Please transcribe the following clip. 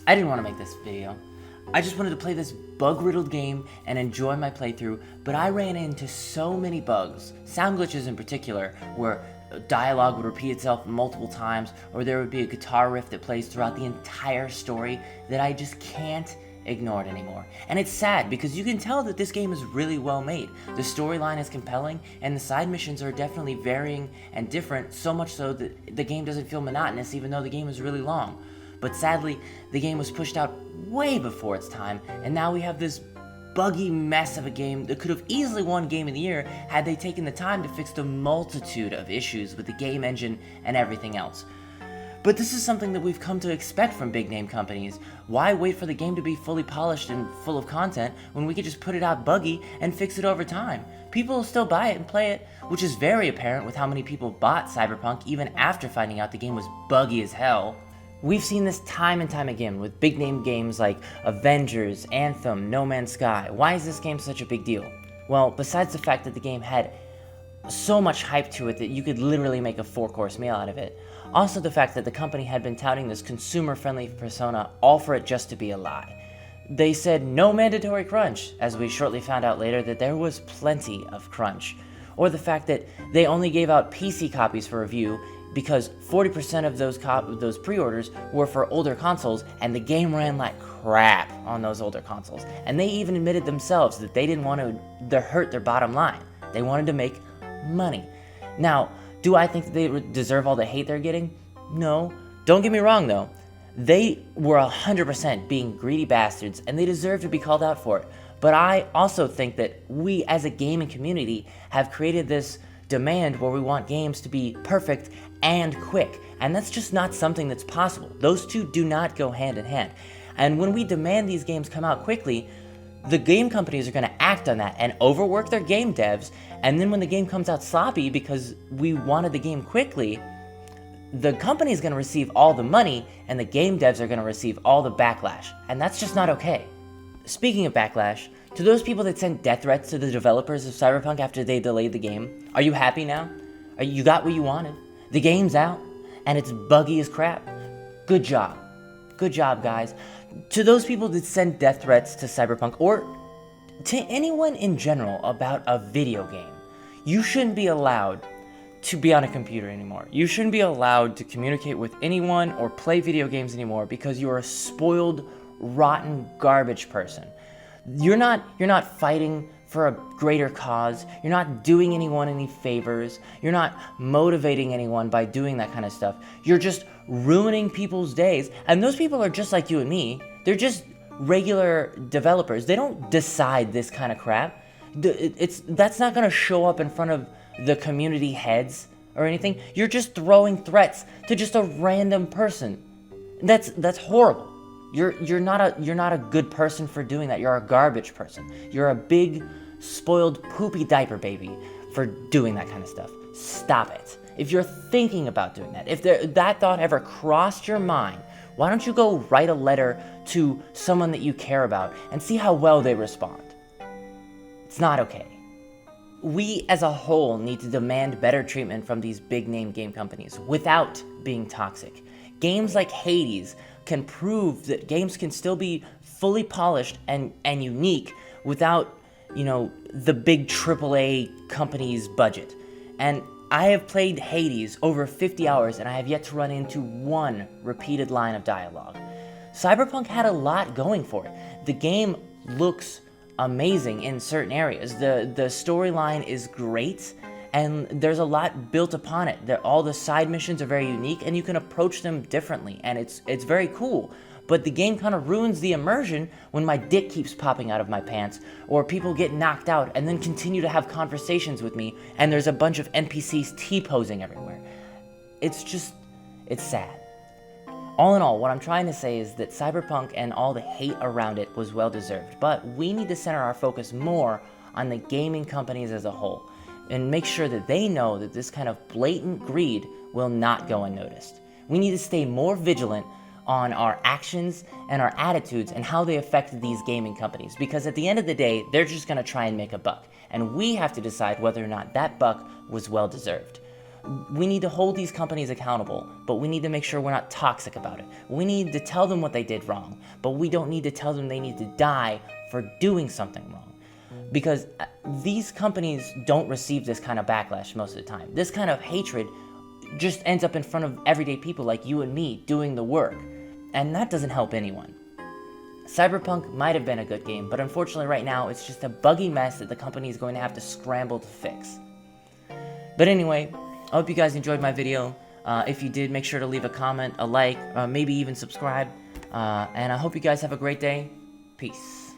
I didn't want to make this video. I just wanted to play this bug-riddled game and enjoy my playthrough, but I ran into so many bugs, sound glitches in particular, where dialogue would repeat itself multiple times, or there would be a guitar riff that plays throughout the entire story, that I just can't ignore it anymore. And it's sad because you can tell that this game is really well made. The storyline is compelling, and the side missions are definitely varying and different, so much so that the game doesn't feel monotonous even though the game is really long. But sadly, the game was pushed out way before its time, and now we have this buggy mess of a game that could have easily won Game of the Year had they taken the time to fix the multitude of issues with the game engine and everything else. But this is something that we've come to expect from big name companies. Why wait for the game to be fully polished and full of content when we could just put it out buggy and fix it over time? People will still buy it and play it, which is very apparent with how many people bought Cyberpunk even after finding out the game was buggy as hell. We've seen this time and time again with big name games like Avengers, Anthem, No Man's Sky. Why is this game such a big deal? Well, besides the fact that the game had so much hype to it that you could literally make a 4-course meal out of it. Also the fact that the company had been touting this consumer-friendly persona, all for it just to be a lie. They said no mandatory crunch, as we shortly found out later that there was plenty of crunch. Or the fact that they only gave out PC copies for review because 40% of those pre-orders were for older consoles, and the game ran like crap on those older consoles. And they even admitted themselves that they didn't want to hurt their bottom line. They wanted to make money. Now, do I think that they deserve all the hate they're getting? No. Don't get me wrong though. They were 100% being greedy bastards, and they deserve to be called out for it. But I also think that we as a gaming community have created this demand where we want games to be perfect and quick, and that's just not something that's possible. Those two do not go hand in hand. And when we demand these games come out quickly, the game companies are going to act on that and overwork their game devs, and then when the game comes out sloppy because we wanted the game quickly, the company is going to receive all the money and the game devs are going to receive all the backlash, and that's just not okay. Speaking of backlash, to those people that sent death threats to the developers of Cyberpunk after they delayed the game, are you happy now? You got what you wanted. The game's out, and it's buggy as crap. Good job. Good job, guys. To those people that send death threats to Cyberpunk, or to anyone in general about a video game, you shouldn't be allowed to be on a computer anymore. You shouldn't be allowed to communicate with anyone or play video games anymore because you're a spoiled, rotten garbage person. You're not fighting for a greater cause. You're not doing anyone any favors. You're not motivating anyone by doing that kind of stuff. You're just ruining people's days. And those people are just like you and me. They're just regular developers. They don't decide this kind of crap. That's not going to show up in front of the community heads or anything. You're just throwing threats to just a random person. That's horrible. You're not a good person for doing that. You're a garbage person. You're a big, spoiled, poopy diaper baby for doing that kind of stuff. Stop it. If you're thinking about doing that, if that thought ever crossed your mind, why don't you go write a letter to someone that you care about and see how well they respond? It's not okay. We as a whole need to demand better treatment from these big name game companies without being toxic. Games like Hades can prove that games can still be fully polished and unique without, the big AAA company's budget. And I have played Hades over 50 hours and I have yet to run into one repeated line of dialogue. Cyberpunk had a lot going for it. The game looks amazing in certain areas. The storyline is great, and there's a lot built upon it. All the side missions are very unique, and you can approach them differently, and it's very cool. But the game kind of ruins the immersion when my dick keeps popping out of my pants, or people get knocked out and then continue to have conversations with me, and there's a bunch of NPCs T-posing everywhere. It's sad. All in all, what I'm trying to say is that Cyberpunk and all the hate around it was well deserved, but we need to center our focus more on the gaming companies as a whole, and make sure that they know that this kind of blatant greed will not go unnoticed. We need to stay more vigilant on our actions and our attitudes and how they affect these gaming companies, because at the end of the day, they're just going to try and make a buck, and we have to decide whether or not that buck was well deserved. We need to hold these companies accountable, but we need to make sure we're not toxic about it. We need to tell them what they did wrong, but we don't need to tell them they need to die for doing something wrong. Because these companies don't receive this kind of backlash most of the time. This kind of hatred just ends up in front of everyday people like you and me doing the work, and that doesn't help anyone. Cyberpunk might have been a good game, but unfortunately right now it's just a buggy mess that the company is going to have to scramble to fix. But anyway, I hope you guys enjoyed my video. If you did, make sure to leave a comment, a like, maybe even subscribe. And I hope you guys have a great day. Peace.